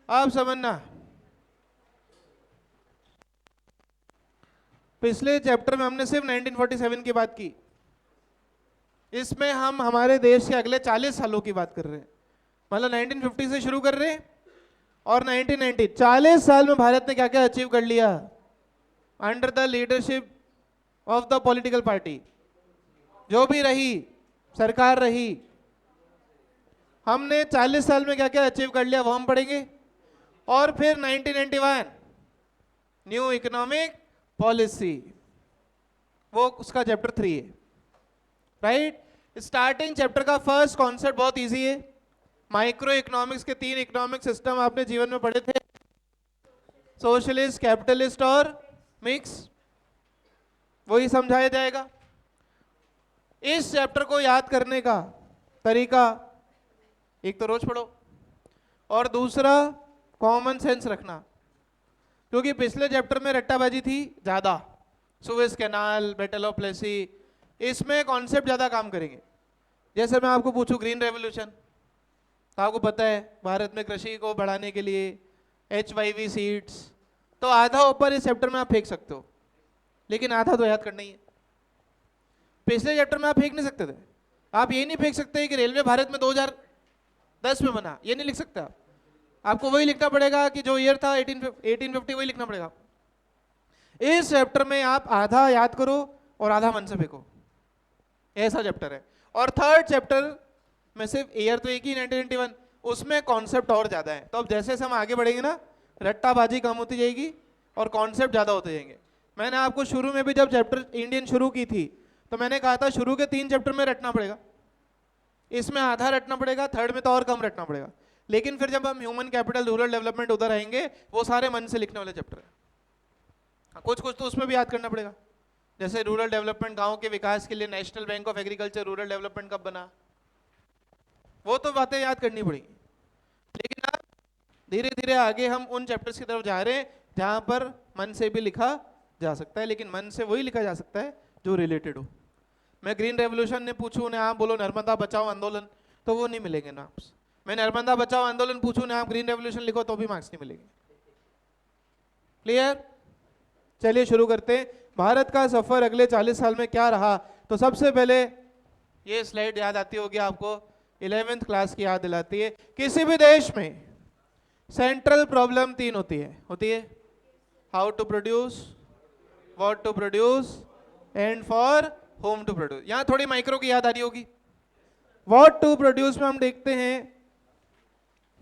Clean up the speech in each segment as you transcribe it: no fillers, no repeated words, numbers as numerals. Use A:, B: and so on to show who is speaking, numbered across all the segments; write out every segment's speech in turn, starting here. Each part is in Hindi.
A: आप समझना, पिछले चैप्टर में हमने सिर्फ 1947 की बात की, इसमें हम हमारे देश के अगले 40 सालों की बात कर रहे हैं। मतलब 1950 से शुरू कर रहे हैं और 1990, 40 साल में भारत ने क्या क्या अचीव कर लिया under the leadership of the political party. जो भी रही सरकार रही, हमने 40 साल में क्या क्या अचीव कर लिया वो हम पढ़ेंगे। और फिर 1991 न्यू इकोनॉमिक पॉलिसी, वो उसका चैप्टर 3 है। राइट, स्टार्टिंग चैप्टर का फर्स्ट कॉन्सेप्ट बहुत इजी है। माइक्रो इकोनॉमिक्स के 3 इकोनॉमिक सिस्टम आपने जीवन में पढ़े थे, सोशलिस्ट, कैपिटलिस्ट और मिक्स, वही समझाया जाएगा। इस चैप्टर को याद करने का तरीका, एक तो रोज पढ़ो और दूसरा कॉमन सेंस रखना, क्योंकि पिछले चैप्टर में रट्टाबाजी थी ज्यादा, Suez canal, battle of Plassey, इसमें कॉन्सेप्ट ज्यादा काम करेंगे। जैसे मैं आपको पूछूं ग्रीन रेवोल्यूशन, तो आपको पता है भारत में कृषि को बढ़ाने के लिए HYV सीड्स, तो आधा ऊपर इस चैप्टर में आप फेंक सकते हो, लेकिन आधा तो याद करना ही है। पिछले चैप्टर में आप फेंक नहीं सकते थे, आप ये नहीं फेंक सकते कि रेलवे भारत में 2010 में बना, ये नहीं लिख सकते आप। आपको वही लिखना पड़ेगा कि जो ईयर था 1850, वही लिखना पड़ेगा। इस चैप्टर में आप आधा याद करो और आधा मन से फेंको, ऐसा चैप्टर है। और थर्ड चैप्टर में सिर्फ ईयर तो एक ही 1991, उसमें कॉन्सेप्ट और ज्यादा है। तो अब जैसे जैसे हम आगे बढ़ेंगे ना, रट्टाबाजी कम होती जाएगी और कॉन्सेप्ट ज्यादा होते जाएंगे। मैंने आपको शुरू में भी जब चैप्टर इंडियन शुरू की थी तो मैंने कहा था शुरू के 3 चैप्टर में रटना पड़ेगा, इसमें आधा रटना पड़ेगा, थर्ड में तो और कम रटना पड़ेगा। लेकिन फिर जब हम ह्यूमन कैपिटल, रूरल डेवलपमेंट उधर आएंगे, वो सारे मन से लिखने वाले चैप्टर है। कुछ कुछ तो उसमें भी याद करना पड़ेगा, जैसे रूरल डेवलपमेंट, गांव के विकास के लिए national bank of agriculture rural development कब बना, वो तो बातें याद करनी पड़ेगी। लेकिन अब धीरे धीरे आगे हम उन चैप्टर्स की तरफ जा रहे हैं जहां पर मन से भी लिखा जा सकता है, लेकिन मन से वही लिखा जा सकता है जो रिलेटेड हो। मैं ग्रीन रेवोल्यूशन ने पूछूं ने आप बोलो नर्मदा बचाओ आंदोलन, तो वो नहीं मिलेंगे ना। मैं नर्मदा बचाओ आंदोलन पूछूं ना आप ग्रीन रेवोल्यूशन लिखो तो भी मार्क्स नहीं मिलेंगे। क्लियर? चलिए शुरू करते हैं। भारत का सफर अगले 40 साल में क्या रहा, तो सबसे पहले ये स्लाइड याद आती होगी आपको, 11th क्लास की याद दिलाती है। किसी भी देश में सेंट्रल प्रॉब्लम 3 होती है how to produce, what to produce and for whom to produce. यहां थोड़ी माइक्रो की याद आ रही होगी। व्हाट टू प्रोड्यूस में हम देखते हैं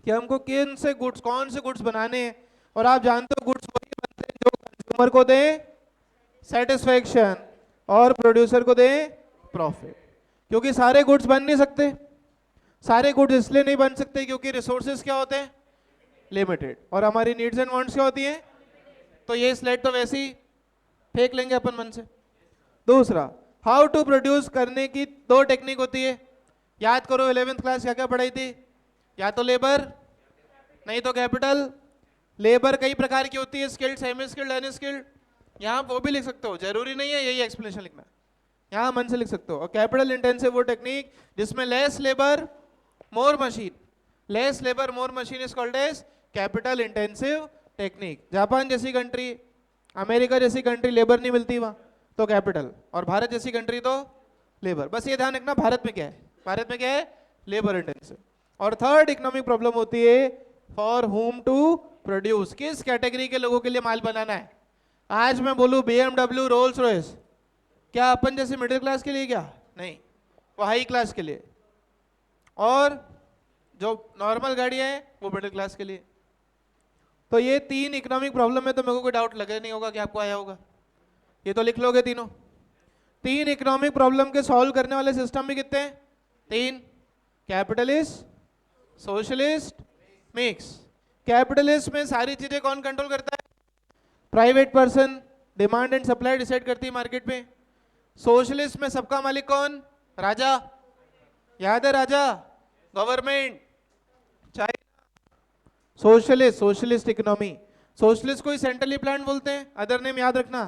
A: कि हमको कौन से गुड्स बनाने हैं, और आप जानते हो गुड्स वही बनते हैं जो कंज्यूमर को दें सेटिस्फैक्शन और प्रोड्यूसर को दें प्रॉफिट। क्योंकि सारे गुड्स बन नहीं सकते, सारे गुड्स इसलिए नहीं बन सकते क्योंकि रिसोर्सेज क्या होते हैं, लिमिटेड, और हमारी नीड्स एंड वांट्स क्या होती हैं। तो ये स्लाइड तो वैसे ही फेंक लेंगे अपन मन से। दूसरा, हाउ टू प्रोड्यूस करने की 2 टेक्निक होती है, याद करो 11th क्लास क्या क्या पढ़ाई थी, या तो लेबर नहीं तो कैपिटल। लेबर कई प्रकार की होती है, स्किल्ड, सेमी स्किल्ड, अनस्किल्ड, यहाँ वो भी लिख सकते हो, जरूरी नहीं है यही एक्सप्लेनेशन लिखना, यहाँ मन से लिख सकते हो। और कैपिटल इंटेंसिव वो टेक्निक जिसमें less labour more machine, less labour more machine is called as capital intensive technique. Japan जैसी कंट्री, अमेरिका जैसी कंट्री लेबर नहीं मिलती वहां तो कैपिटल, और भारत जैसी कंट्री तो लेबर। बस ये ध्यान रखना भारत में क्या है, भारत में क्या है, लेबर इंटेंसिव। और थर्ड इकोनॉमिक प्रॉब्लम होती है फॉर होम टू प्रोड्यूस, किस कैटेगरी के लोगों के लिए माल बनाना है। आज मैं बोलूं BMW, रोल्स रॉयस, क्या अपन जैसे मिडिल क्लास के लिए, क्या नहीं, वो हाई क्लास के लिए, और जो नॉर्मल गाड़ियां हैं वो मिडिल क्लास के लिए। तो ये 3 इकोनॉमिक प्रॉब्लम है, तो मेरे को कोई डाउट लगे नहीं होगा कि आपको आया होगा, ये तो लिख लोगे तीनों। 3 इकोनॉमिक प्रॉब्लम के सॉल्व करने वाले सिस्टम भी कितने हैं, 3, कैपिटलिस्ट, सोशलिस्ट, मिक्स। कैपिटलिस्ट में सारी चीजें कौन कंट्रोल करता है, private person, demand and supply decide करती है मार्केट में। सोशलिस्ट में सबका मालिक कौन, राजा, याद है राजा, government, China. Socialist economy, socialist को ही सेंट्रली प्लान बोलते हैं, अदर नेम याद रखना।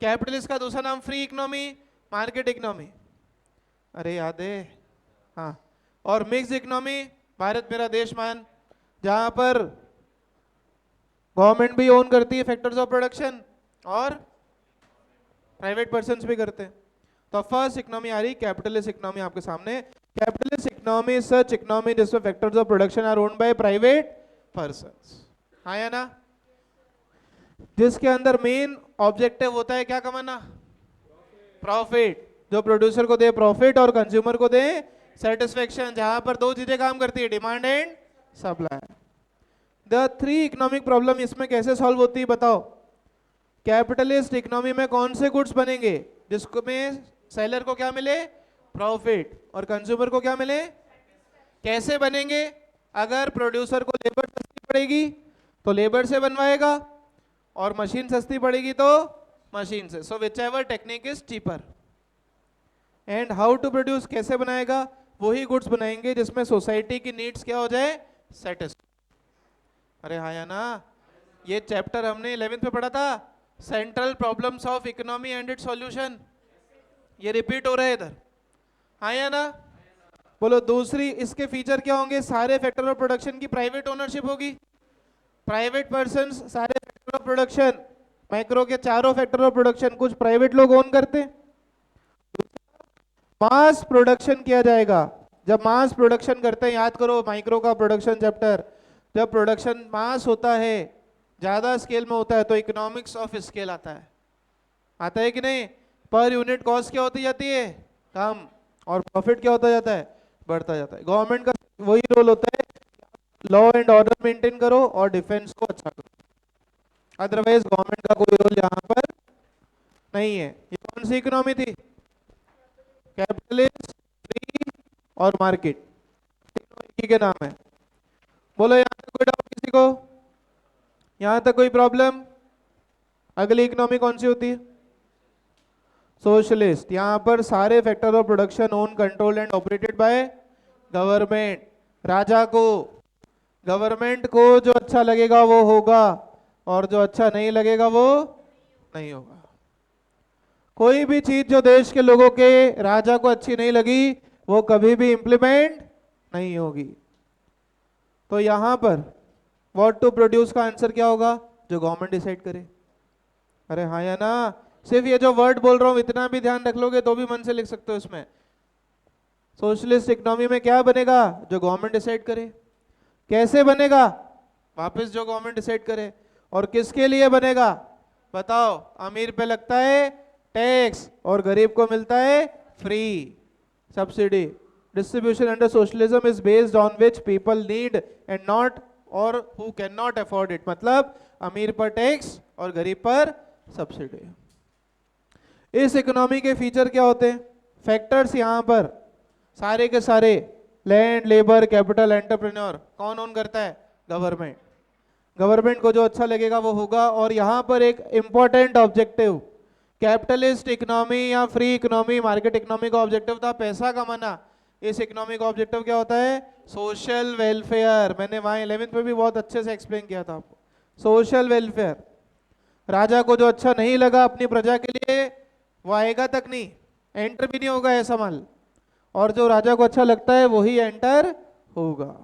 A: कैपिटलिस्ट का दूसरा नाम फ्री इकोनॉमी, मार्केट इकोनॉमी, अरे याद है, हाँ। और मिक्स इकोनॉमी, भारत मेरा देश मान, जहां पर गवर्नमेंट भी ओन करती है फैक्टर्स ऑफ प्रोडक्शन और प्राइवेट पर्सन्स भी करते हैं। तो फर्स्ट इकोनॉमी आ रही कैपिटलिस्ट इकोनॉमी आपके सामने। कैपिटलिस्ट इकोनॉमी सच इकोनॉमी जिसमें factors of production are owned by private persons, हाँ या ना, जिसके अंदर मेन ऑब्जेक्टिव होता है क्या कमाना, प्रॉफिट, जो प्रोड्यूसर को दे प्रॉफिट और कंज्यूमर को दे सेटिस्फेक्शन, जहां पर दो चीजें काम करती है, demand and supply. The three economic problem इसमें कैसे सॉल्व होती है बताओ। कैपिटलिस्ट इकोनॉमी में कौन से गुड्स बनेंगे जिसमें सेलर को क्या मिले, प्रॉफिट, और कंज्यूमर को क्या मिले, कैसे बनेंगे, अगर प्रोड्यूसर को लेबर सस्ती पड़ेगी तो लेबर से बनवाएगा और मशीन सस्ती पड़ेगी तो मशीन से, so whichever technique is cheaper. And how to produce, कैसे बनाएगा, वही गुड्स बनाएंगे जिसमें सोसाइटी की नीड्स क्या हो जाए, सेटिस्फाई। अरे हाँ या ना, ये चैप्टर हमने 11th में पढ़ा था, central problems of economy and it's solution, ये रिपीट हो रहा है इधर, हाँ या ना। बोलो दूसरी इसके फीचर क्या होंगे, सारे फैक्टर ऑफ प्रोडक्शन की प्राइवेट ओनरशिप होगी, प्राइवेट पर्सन सारे फैक्टर ऑफ प्रोडक्शन, माइक्रो के चारों फैक्टर ऑफ प्रोडक्शन कुछ प्राइवेट लोग ओन करते हैं। मास प्रोडक्शन किया जाएगा, जब मास प्रोडक्शन करते हैं, याद करो माइक्रो का प्रोडक्शन चैप्टर, जब प्रोडक्शन मास होता है, ज्यादा स्केल में होता है, तो इकोनॉमिक्स ऑफ स्केल आता है, आता है कि नहीं, पर यूनिट कॉस्ट क्या होती जाती है, कम, और प्रॉफिट क्या होता जाता है, बढ़ता जाता है। गवर्नमेंट का वही रोल होता है, लॉ एंड ऑर्डर मेंटेन करो और डिफेंस को अच्छा करो, अदरवाइज गवर्नमेंट का कोई रोल यहाँ पर नहीं है। ये कौन सी इकोनॉमी थी, कैपिटलिस्ट, फ्री और मार्केट, तीनों के नाम है। बोलो यहाँ तक कोई डाउट किसी को, यहाँ तक कोई प्रॉब्लम। अगली इकोनॉमी कौन सी होती है, सोशलिस्ट। यहाँ पर सारे factor of production own control and operated by government, राजा को, गवर्नमेंट को जो अच्छा लगेगा वो होगा और जो अच्छा नहीं लगेगा वो नहीं होगा। कोई भी चीज जो देश के लोगों के राजा को अच्छी नहीं लगी वो कभी भी इंप्लीमेंट नहीं होगी। तो यहां पर व्हाट टू प्रोड्यूस का आंसर क्या होगा, जो गवर्नमेंट डिसाइड करे। अरे हाँ या ना, सिर्फ ये जो वर्ड बोल रहा हूं इतना भी ध्यान रख लोगे तो भी मन से लिख सकते हो इसमें। सोशलिस्ट इकोनॉमी में क्या बनेगा, जो गवर्नमेंट डिसाइड करे। कैसे बनेगा, वापस जो गवर्नमेंट डिसाइड करे। और किसके लिए बनेगा बताओ, अमीर पे लगता है टैक्स और गरीब को मिलता है free subsidy. Distribution under socialism is based on which people need and not और who can not afford it, मतलब अमीर पर टैक्स और गरीब पर सब्सिडी। इस इकोनॉमी के फीचर क्या होते हैं, फैक्टर्स यहां पर सारे के सारे, लैंड, लेबर, कैपिटल, एंटरप्रेन्योर, कौन ओन करता है, गवर्नमेंट। गवर्नमेंट को जो अच्छा लगेगा वो होगा। और यहां पर एक इंपॉर्टेंट ऑब्जेक्टिव, कैपिटलिस्ट इकोनॉमी या फ्री इकोनॉमी, मार्केट इकोनॉमी का ऑब्जेक्टिव था पैसा कमाना। इस इकोनॉमी का ऑब्जेक्टिव क्या होता है, सोशल वेलफेयर। मैंने वहां 11th में भी बहुत अच्छे से एक्सप्लेन किया था आपको, सोशल वेलफेयर। राजा को जो अच्छा नहीं लगा अपनी प्रजा के लिए वो आएगा तक नहीं, एंटर भी नहीं होगा ऐसा माल, और जो राजा को अच्छा लगता है वही एंटर होगा।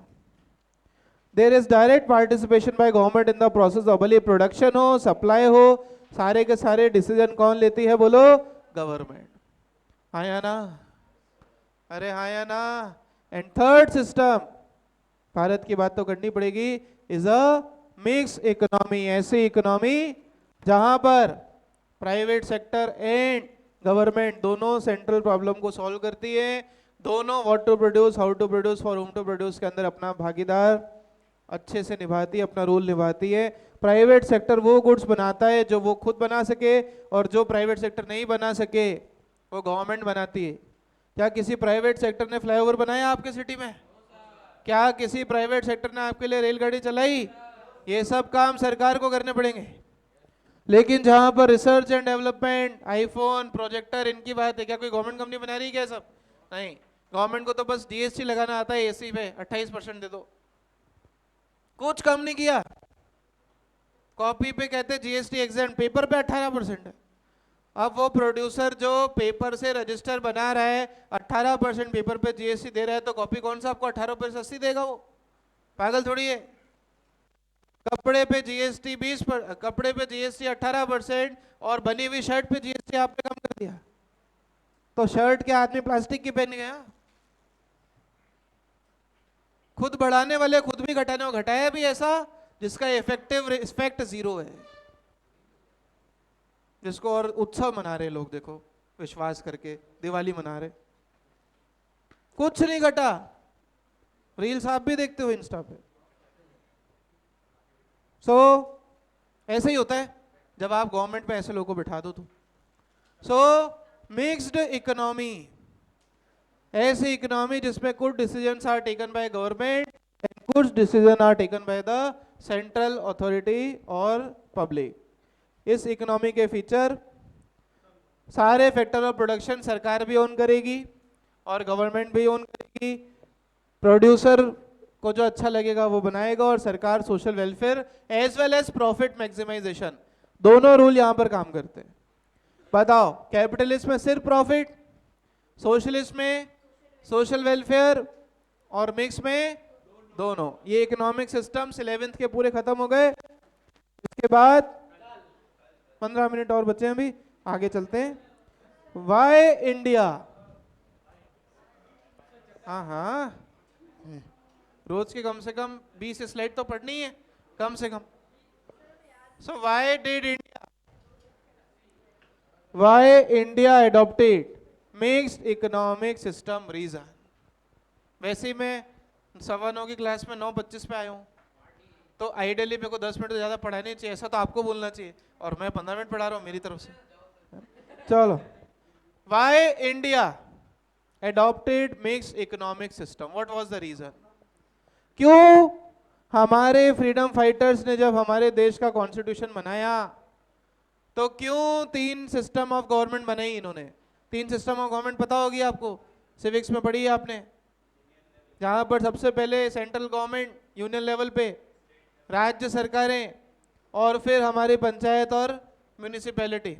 A: There is direct participation by government in the process of, भले प्रोडक्शन हो, सप्लाई हो, सारे के सारे डिसीजन कौन लेती है, बोलो गवर्नमेंट। हाँ या ना, अरे हाँ या ना। एंड थर्ड सिस्टम, भारत की बात तो करनी पड़ेगी, इज अ मिक्स इकोनॉमी। ऐसी इकोनॉमी जहां पर प्राइवेट सेक्टर एंड गवर्नमेंट दोनों सेंट्रल प्रॉब्लम को सॉल्व करती है, दोनों what to produce, how to produce, for whom to produce के अंदर अपना भागीदार अच्छे से निभाती है, अपना रोल निभाती है। प्राइवेट सेक्टर वो गुड्स बनाता है जो वो खुद बना सके, और जो प्राइवेट सेक्टर नहीं बना सके वो गवर्नमेंट बनाती है। क्या किसी प्राइवेट सेक्टर ने फ्लाईओवर बनाया आपके सिटी में, क्या किसी प्राइवेट सेक्टर ने आपके लिए रेलगाड़ी चलाई, ये सब काम सरकार को करने पड़ेंगे। लेकिन जहां पर research and development, iPhone, projector, इनकी बात है, क्या कोई गवर्नमेंट कंपनी बना रही है क्या, सब नहीं। गवर्नमेंट को तो बस जीएसटी लगाना आता है, एसी पे 28% दे दो, कुछ कम नहीं किया। कॉपी पे कहते जीएसटी एग्जेंट, पेपर पे 18% है। अब वो प्रोड्यूसर जो पेपर से रजिस्टर बना रहा है, 18% पेपर पे जीएसटी दे रहा है, तो कॉपी कौन सा आपको 18% 80 देगा, वो पागल थोड़ी है। कपड़े पे जीएसटी 20%, कपड़े पे जीएसटी 18% और बनी हुई शर्ट पे जीएसटी आपने कम कर दिया, तो शर्ट के आदमी प्लास्टिक की पहन गया। खुद बढ़ाने वाले खुद भी घटाने को घटाया भी ऐसा जिसका इफेक्टिव इफेक्ट जीरो है, जिसको और उत्सव मना रहे लोग, देखो विश्वास करके दिवाली मना रहे, कुछ नहीं घटा। रील्स आप भी देखते हो इंस्टा पे। ऐसे ही होता है जब आप गवर्नमेंट पे ऐसे लोगों को बिठा दो तो। मिक्स्ड इकोनॉमी, ऐसी इकोनॉमी जिसमें कुछ decisions are taken by government and कुछ decision are taken by the central authority और पब्लिक। इस इकोनॉमी के फीचर, सारे फैक्टर ऑफ प्रोडक्शन सरकार भी ओन करेगी और गवर्नमेंट भी ओन करेगी। प्रोड्यूसर को जो अच्छा लगेगा वो बनाएगा और सरकार social welfare as well as profit maximisation, दोनों रूल यहां पर काम करते हैं। बताओ, कैपिटलिस्ट में सिर्फ प्रॉफिट, सोशलिस्ट में सोशल वेलफेयर और मिक्स में दोनों। ये इकोनॉमिक सिस्टम्स 11th के पूरे खत्म हो गए। इसके बाद 15 मिनट और बचे हैं, अभी आगे चलते हैं। वाई इंडिया, हाँ रोज के कम से कम 20 स्लाइड तो पढ़नी है कम से कम। So why did India, why India adopted mixed economic system, reason. वैसे ही मैं 9:15 की क्लास में 9:25 पे आया हूँ, तो आइडियली मेरे को 10 मिनट ज्यादा पढ़ाने नहीं चाहिए, ऐसा तो आपको बोलना चाहिए, और मैं 15 मिनट पढ़ा रहा हूँ मेरी तरफ से। चलो, why India adopted mixed economic system, what was the reason? क्यों हमारे फ्रीडम फाइटर्स ने जब हमारे देश का कॉन्स्टिट्यूशन बनाया तो क्यों 3 सिस्टम ऑफ गवर्नमेंट बनाई इन्होंने? 3 सिस्टम ऑफ गवर्नमेंट पता होगी आपको, सिविक्स में पढ़ी है आपने, जहां पर सबसे पहले सेंट्रल गवर्नमेंट यूनियन लेवल पे, राज्य सरकारें, और फिर हमारी पंचायत और म्यूनिसिपैलिटी।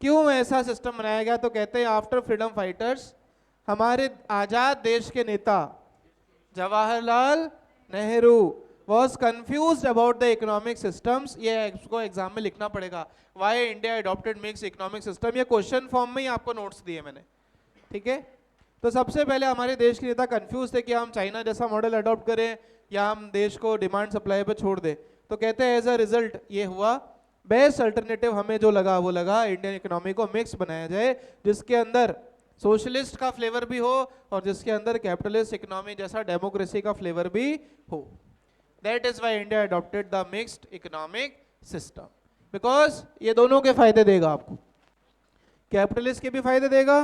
A: क्यों ऐसा सिस्टम बनाया गया? तो कहते हैं आफ्टर फ्रीडम फाइटर्स, हमारे आजाद देश के नेता Jawaharlal Nehru was confused about the economic systems। ये इसको एग्जाम में लिखना पड़ेगा, why India adopted mixed economic system। ये क्वेश्चन फॉर्म में ही आपको नोट्स दिए मैंने, ठीक है। तो सबसे पहले हमारे देश के नेता कंफ्यूज थे कि हम चाइना जैसा मॉडल अडॉप्ट करें या हम देश को डिमांड सप्लाई पे छोड़ दें। तो कहते हैं एज अ रिजल्ट ये हुआ, बेस्ट अल्टरनेटिव हमें जो लगा वो लगा, इंडियन इकोनॉमी को मिक्स बनाया जाए, जिसके अंदर सोशलिस्ट का फ्लेवर भी हो और जिसके अंदर कैपिटलिस्ट इकोनॉमी जैसा डेमोक्रेसी का फ्लेवर भी हो। That is why India adopted the mixed economic system, because ये दोनों के फायदे देगा आपको, कैपिटलिस्ट के भी फायदे देगा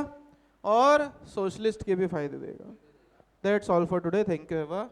A: और सोशलिस्ट के भी फायदे देगा। That's all for today. Thank you, Eva.